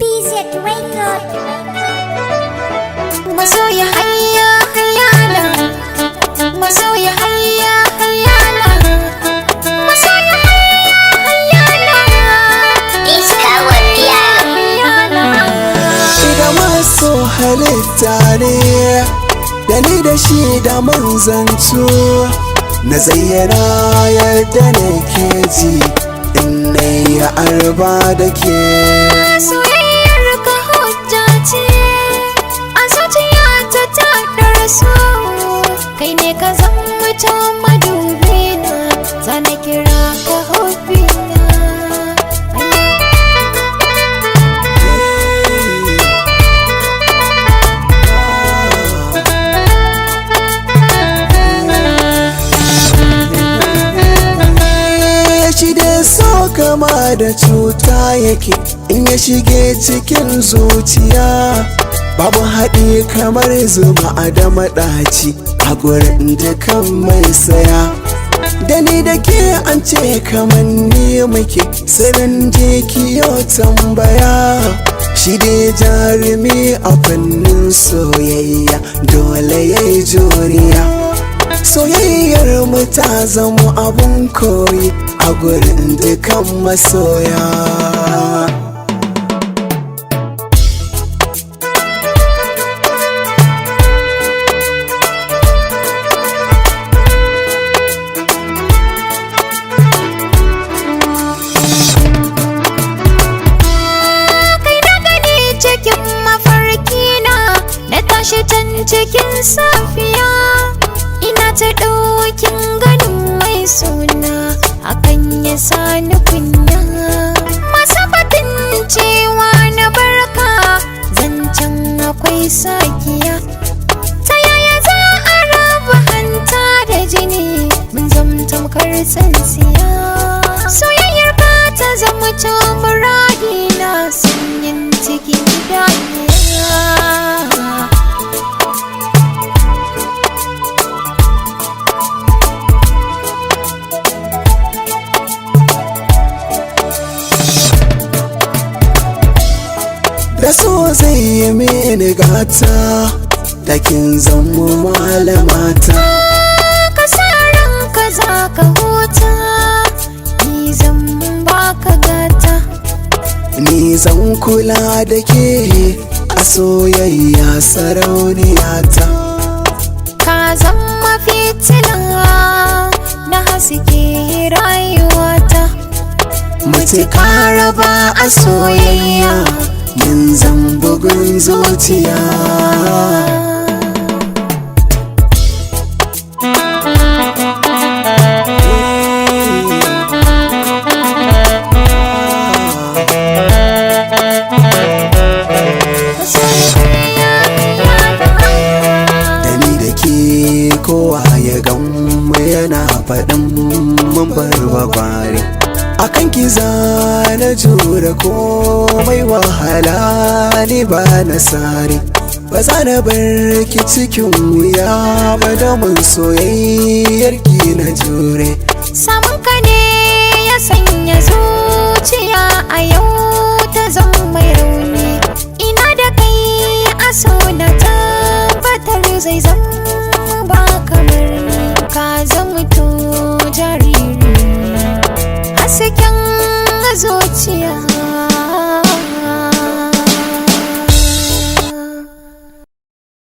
BZ record. Masoya hayya hayyana, masoya hayya hayyana, masoya hayya hayyana. Iska wa piano. Shiga maso halitta ne, da ni da shi da manzantu. Na zayyana yadda nake ji in nayi arba da ke. Soyayyar ka hujja ce a zuciyata ta ɗarsu. Kai ne ka zama madubina, zana kira ka hobbina. So kama da cuta yake in ya shige cikin zuciya, babu haɗi kamar zuma a da maɗaci a gurin dukan mai saya. Da ni da ke an ce kamar ni muke sirrin jikiyo tambaya. Shi dai jarumi a fannin soyayya dole yayi juriya. Soyayyar mu ta zama abun koyi a gurin dukan masoya. Kai na gani cikin mafarkina, na tashi can cikin safiya. Ina ta ɗaukin ganin mai suna, hakan ya sani kunya. Masu fatin cewa na barka, zancen akwai sakiya. Ta yaya za a raba hanta da jini, mun zamtamkar tsintsiya. Soyayyar ka ta zama muradi na sanyin cikin idaniya. Da so zai yi mini gata, da kin zama malamata. Ka sa ranka za ka huta, ni zan baka gata. Ni zan kula da ke a soyayya sarauniyata. Ka zama fitila na haske rayuwata. Mutuka raba a soyayya, min zan bugun zuciya. Da ni da ke kowa ya gamu yana faɗin mun bar bakwari. Akan ki na jure komai wahala ni ba na sare. Ba za na bar ki cikin wuya ba domin soyayyar ki na jure. Samun ka ne ya sanya zuciya a yau ta zama